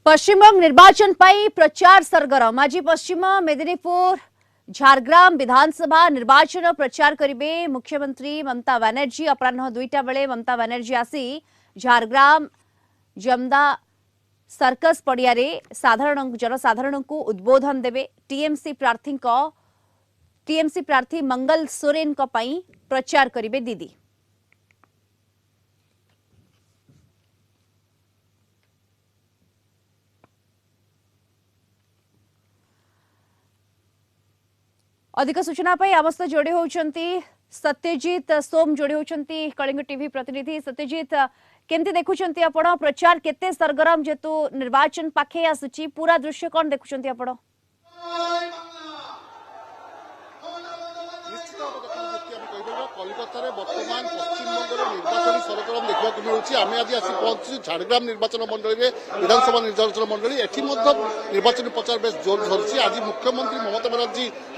पश्चिमबंग निर्वाचन पर प्रचार सरगरम आज पश्चिम मेदिनीपुर झारग्राम विधानसभा निर्वाचन प्रचार करेंगे मुख्यमंत्री ममता बनर्जी। अपराह 2टा बेले ममता बनर्जी आसी झारग्राम जमदा सर्कस पड़िया साधारण जनसाधारण को उद्बोधन देवे। टीएमसी प्रार्थी मंगल सोरेन प्रचार करेंगे दीदी। अधिक सूचना आम सहित जोड़ी होती सत्यजित सोम जोड़ी होती कलिंग टीवी प्रतिनिधि। सत्यजित केमती देखुंत आपण प्रचार केते सरगरम जेतु निर्वाचन पाखे आसुची पूरा दृश्य कौन देखुंत आपण? कलिकतार बर्तमान पश्चिमबंग निर्वाचन सरगरम देखा मिलूँ। आम आज आसी पहुंचु झारग्राम निर्वाचन मंडल में विधानसभा निर्वाचन मंडल। एटी निर्वाचन प्रचार बेस जोर धरती। आज मुख्यमंत्री ममता बनर्जी